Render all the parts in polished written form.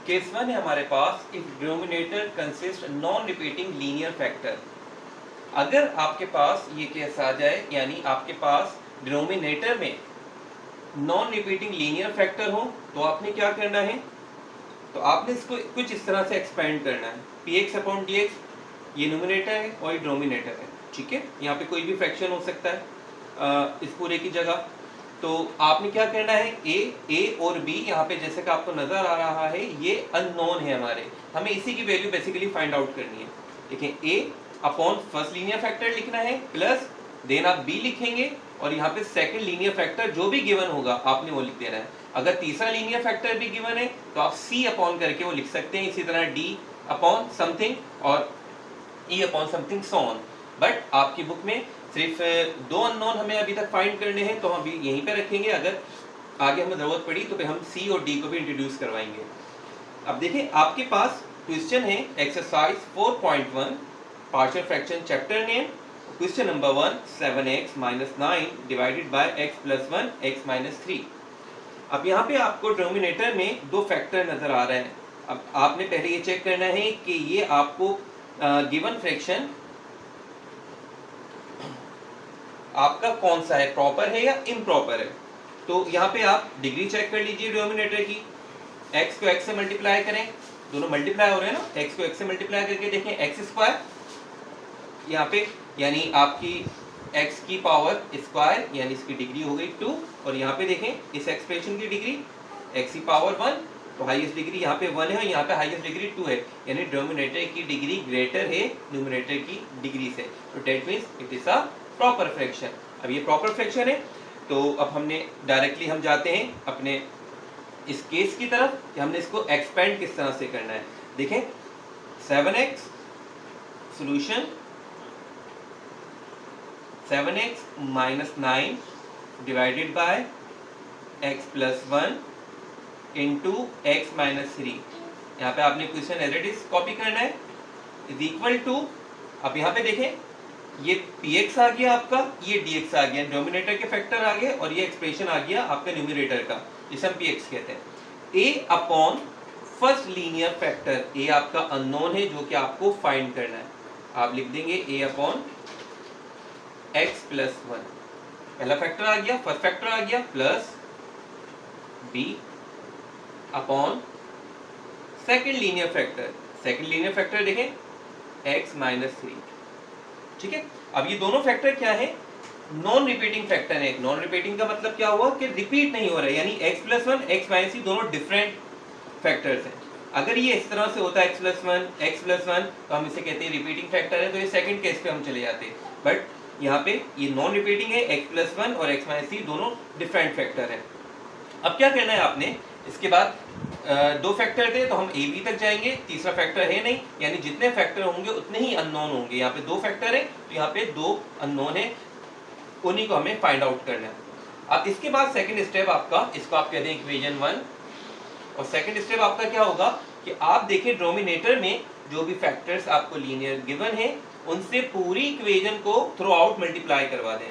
Case one है हमारे पास, if denominator consist non repeating linear factor. अगर आपके पास ये केस आ जाए, यानी आपके पास डिनोमिनेटर में नॉन रिपीटिंग लीनियर फैक्टर हो, तो आपने क्या करना है, तो आपने इसको कुछ इस तरह से एक्सपेंड करना है। P x upon D x ये न्यूमिनेटर है और ये डिनोमिनेटर है, ठीक है। यहाँ पे कोई भी फ्रैक्शन हो सकता है इस पूरे की जगह। तो आपने क्या करना है, ए और बी यहाँ पे जैसे कि आपको नजर आ रहा है ये अननोन है हमारे, हमें इसी की वैल्यू बेसिकली फाइंड आउट करनी है। देखिए ए अपॉन फर्स्ट लीनियर फैक्टर लिखना है, प्लस देन आप बी लिखेंगे और यहाँ पे सेकंड लीनियर फैक्टर जो भी गिवन होगा आपने वो लिख देना है। अगर तीसरा लीनियर फैक्टर भी गिवन है तो आप सी अपॉन करके वो लिख सकते हैं, इसी तरह डी अपॉन समथिंग और ई upon something so on. But आपकी बुक में सिर्फ दो अननोन हमें अभी तक फाइंड करने हैं, तो हम अभी यहीं पे रखेंगे। अगर आगे हमें जरूरत पड़ी तो फिर हम सी और डी को भी इंट्रोड्यूस करवाएंगे। अब देखिए आपके पास क्वेश्चन है exercise 4.1 partial fraction chapter name. Question number 1, 7x - 9 divided by x + 1 x - 3। अब यहाँ पे आपको डिनोमिनेटर में दो फैक्टर नजर आ रहे हैं। अब आपने पहले ये चेक करना है कि ये आपको गिवन फ्रैक्शन आपका कौन सा है, प्रॉपर है या इम्प्रॉपर है। तो यहाँ पे आप डिग्री चेक कर लीजिए डिनोमिनेटर की। x को x से मल्टीप्लाई करें, दोनों मल्टीप्लाई हो रहे हैं ना, x को x से मल्टीप्लाई करके देखें x स्क्वायर यहाँ पे, यानी आपकी x की पावर स्क्वायर यानी इसकी डिग्री हो गई 2, और यहाँ पे देखें इस एक्सप्रेशन की डिग्री x की पावर 1, तो हाईएस्ट डिग्री यहाँ पे 1 है और यहाँ पे हाईएस्ट डिग्री 2 है, यानी डिनोमिनेटर की डिग्री ग्रेटर है न्यूमरेटर की डिग्री से। तो that means it is a proper fraction. अब ये प्रॉपर फ्रैक्शन है, तो अब हमने डायरेक्टली हम जाते हैं अपने इस केस की तरफ कि हमने इसको एक्सपेंड किस तरह से करना है। देखें 7x solution 7x - 9 divided by x + 1 into x - 3। यहाँ पे आपने question as it is copy करना है, इज इक्वल टू, अब यहाँ पे देखें ये px आ गया आपका, ये dx आ गया, डिनोमिनेटर के फैक्टर आ गए और ये एक्सप्रेशन आ गया आपका न्यूमरेटर का, जिसे हम px कहते हैं। a upon first linear factor, a आपका अननोन है जो कि आपको फाइंड करना है। आप लिख देंगे a अपॉन x + 1, पहला फैक्टर आ गया, फर्स्ट फैक्टर आ गया, plus b upon second linear factor, second linear factor देखें x - 3, ठीक है। अब ये दोनों फैक्टर क्या है, नॉन रिपीटिंग फैक्टर है। नॉन रिपीटिंग का मतलब क्या हुआ कि रिपीट नहीं हो रहा है, यानी x + 1 x - 3 दोनों डिफरेंट फैक्टर्स हैं। अगर ये इस तरह से होता है x + 1 x + 1 तो हम इसे कहते हैं रिपीटिंग फैक्टर है, तो ये सेकंड केस पे हम चले जाते हैं। बट यहाँ पे ये नॉन रिपीटिंग है, x + 1 और x - 3 दोनों डिफरेंट फैक्टर है। अब क्या करना है आपने, इसके बाद दो फैक्टर थे तो हम ए बी तक जाएंगे, तीसरा फैक्टर है नहीं, यानी जितने फैक्टर होंगे उतने ही अननोन होंगे। यहाँ पे दो फैक्टर है तो यहाँ पे दो अननोन है, उन्हीं को हमें फाइंड आउट करना है। अब इसके बाद सेकंड स्टेप आपका, इसको आप कहते हैं इक्वेशन 1, और सेकंड स्टेप आपका क्या होगा कि आप देखिए डिनोमिनेटर में जो भी फैक्टर्स आपको लीनियर गिवन है उनसे पूरी इक्वेशन को थ्रू आउट मल्टीप्लाई करवा दें।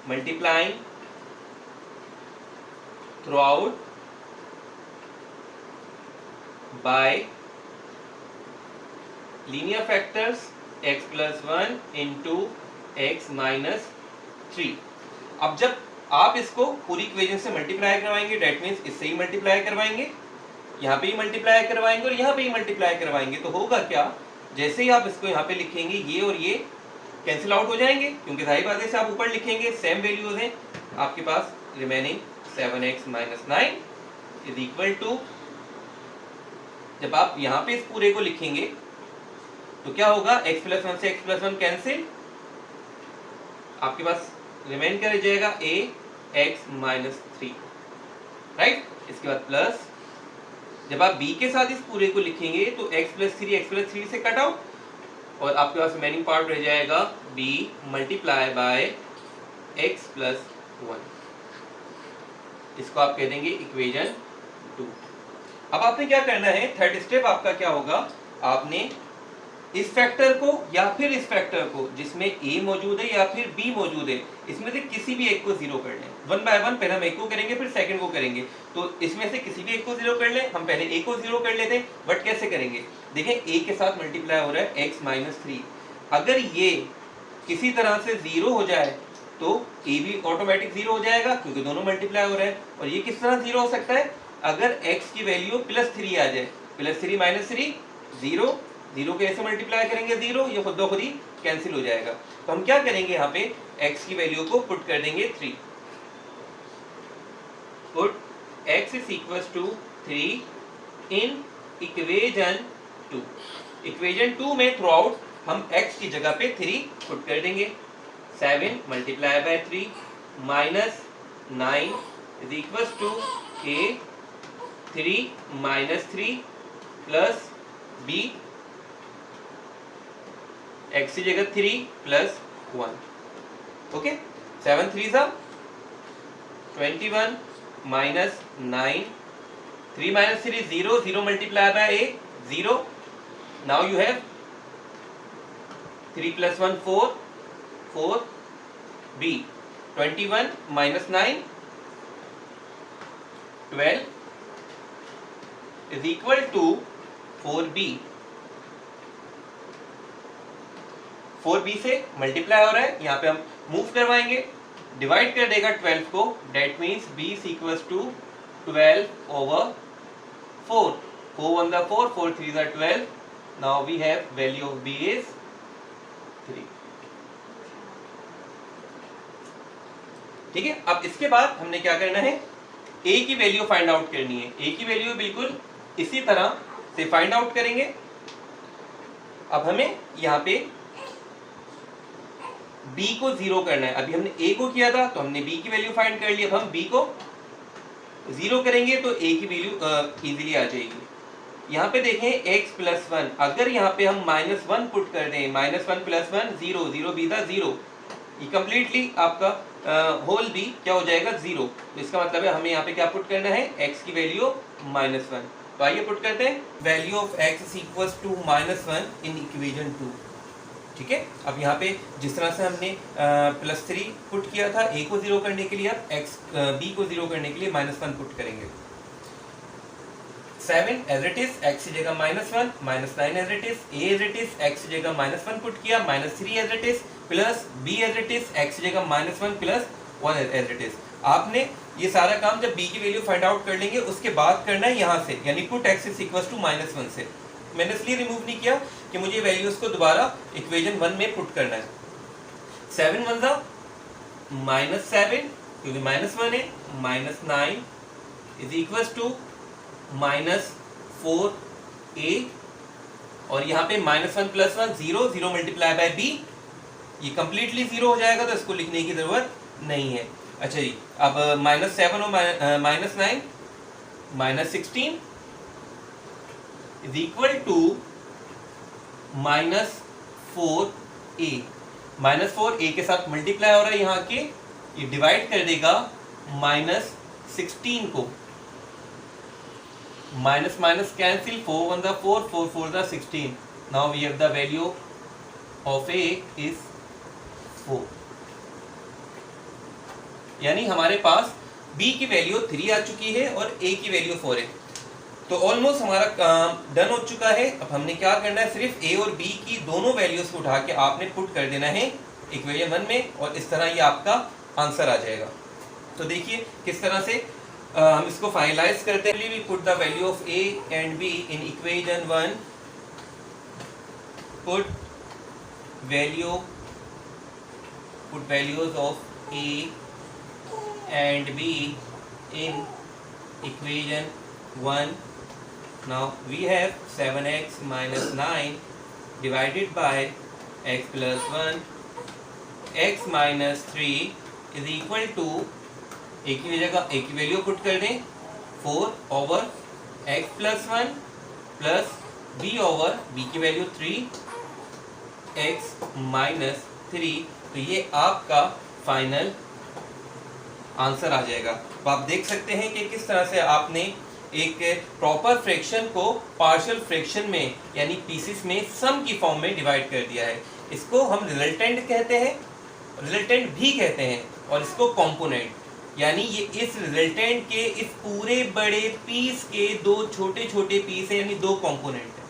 Multiplying through out by linear factors x + 1 into x - 3। अब जब आप इसको पूरी इक्वेशन से मल्टीप्लाई करवाएंगे, डेट मीन्स इससे ही मल्टीप्लाई करवाएंगे, यहाँ पे ही मल्टीप्लाई करवाएंगे और यहाँ पे ही मल्टीप्लाई करवाएंगे, तो होगा क्या, जैसे ही आप इसको यहाँ पे लिखेंगे ये और ये कैंसिल आउट हो जाएंगे, क्योंकि जाहिर बात है से आप ऊपर लिखेंगे सेम वैल्यूज हैं आपके पास। Remaining 7x - 9 is equal to, जब आप यहाँ पे इस पूरे को लिखेंगे तो क्या होगा, x + 1 से x + 1 कैंसिल, आपके पास रिमेन क्या रह जाएगा ax - 3, राइट। इसके बाद प्लस, जब आप b के साथ इस पूरे को लिखेंगे तो x + 3 से कट आउट, और आपके पास रिमेनिंग पार्ट रह जाएगा b मल्टीप्लाई बाय x + 1। इसको आप कह देंगे इक्वेशन 2। अब आपने क्या करना है, थर्ड स्टेप आपका क्या होगा, आपने इस फैक्टर को या फिर इस फैक्टर को जिसमें a मौजूद है या फिर b मौजूद है, इसमें से किसी भी एक को जीरो कर लें। वन बाय वन पहले हम एक को करेंगे फिर सेकंड को करेंगे। तो इसमें से किसी भी एक को जीरो कर लें। हम पहले a को जीरो कर लेते हैं, बट कैसे करेंगे? देखें a के साथ मल्टीप्लाई हो रहा है x माइनस 3। अगर ये किसी तरह से जीरो हो जाए तो a भी ऑटोमेटिक जीरो हो जाएगा क्योंकि दोनों मल्टीप्लाई हो रहे हैं। और ये किस तरह जीरो हो सकता है? अगर x की वैल्यू +3 आ जाए, +3 - 3 जीरो, जीरो के ऐसे मल्टीप्लाई करेंगे जीरो, ये खुद ब खुद ही कैंसिल हो जाएगा। तो हम क्या करेंगे, यहाँ पे x की वैल्यू को पुट कर देंगे 3। Put x = 3 in equation 2। Equation 2 में थ्रू आउट हम x की जगह पे 3 पुट कर देंगे। 7 × 3 minus 9 = a 3 - 3 plus b, x की जगह 3 + 1। ओके, 7 3 सा 21 minus 9, 3 - 3 0, 0 × a 0। Now you have 3 + 1 4, 4 b 21 - 9 12 = 4b। 4b से मल्टीप्लाई हो रहा है, यहाँ पे हम मूव करवाएंगे, डिवाइड कर देगा 12 को, that means b = 12/4। 4 1 4, 4 3 12। Now we have value of b is 3। ठीक है, अब इसके बाद हमने क्या करना है, a की वैल्यू फाइंड आउट करनी है। a की वैल्यू बिल्कुल इसी तरह से फाइंड आउट करेंगे। अब हमें यहाँ पे b को जीरो करना है। अभी हमने a को किया था तो हमने b की वैल्यू फाइंड कर ली। अब हम b को जीरो करेंगे तो a की वैल्यू इजीली आ जाएगी। यहाँ पे देखें x + 1, अगर यहाँ पे हम -1 पुट कर दें, -1 + 1 0, 0 b था 0, ये कंप्लीटली आपका होल b क्या हो जाएगा 0। तो इसका मतलब है हमें यहाँ पे क्या पुट करना है, x की वैल्यू -1। तो आइए पुट करते हैं, value of x = -1 in equation 2। ठीक है, अब यहाँ पे जिस तरह से हमने +3 पुट किया था a को जीरो करने के लिए, अब b को जीरो करने के लिए -1 पुट करेंगे। 7 एज इट इज, x की जगह -1, -9 as it is, a as it is, x की जगह -1 पुट किया, -3 as it is, plus b as it is, x की जगह -1 प्लस 1 एज इट इज। आपने ये सारा काम जब b की वैल्यू फाइंड आउट कर लेंगे उसके बाद करना है यहाँ से, यानी पुट x = -1 से। मैंने इसलिए रिमूव नहीं किया कि मुझे वैल्यूज को दोबारा इक्वेशन 1 में पुट करना है। 7 1 सा -7 क्योंकि -1 है, -9 = -4a, और यहाँ पे -1 + 1 0, 0 × b, ये कंप्लीटली जीरो हो जाएगा तो इसको लिखने की जरूरत नहीं है। अच्छा जी, अब -7 और -9 -16 = -4a। -4a के साथ मल्टीप्लाई हो रहा है यहाँ के, ये डिवाइड कर देगा -16 को, minus minus cancel, 4 1 4, 4 4 16। Now we have the value of a is 4। यानी हमारे पास b की वैल्यू 3 आ चुकी है और a की वैल्यू 4 है। तो ऑलमोस्ट हमारा काम डन हो चुका है। अब हमने क्या करना है, सिर्फ a और b की दोनों वैल्यूज को उठा के आपने पुट कर देना है इक्वेशन 1 में, और इस तरह ये आपका आंसर आ जाएगा। तो देखिए किस तरह से हम इसको फाइनलाइज करते हैं। We put the value of a and b in equation 1, पुट values of a and b in equation 1. Now we have 7x minus 9 divided by x plus 1, x minus 3 is equal to, a की जगह a की value put कर दें 4 over x plus 1 plus b over b की value 3 x minus 3। तो ये आपका final answer आ जाएगा। तो आप देख सकते हैं कि किस तरह से आपने एक प्रॉपर फ्रैक्शन को पार्शियल फ्रैक्शन में यानी पीसेस में सम की फॉर्म में डिवाइड कर दिया है। इसको हम रिजल्टेंट कहते हैं, रिजल्टेंट भी कहते हैं, और इसको कंपोनेंट, यानी ये इस रिजल्टेंट के इस पूरे बड़े पीस के दो छोटे छोटे पीस है, यानी दो कंपोनेंट है।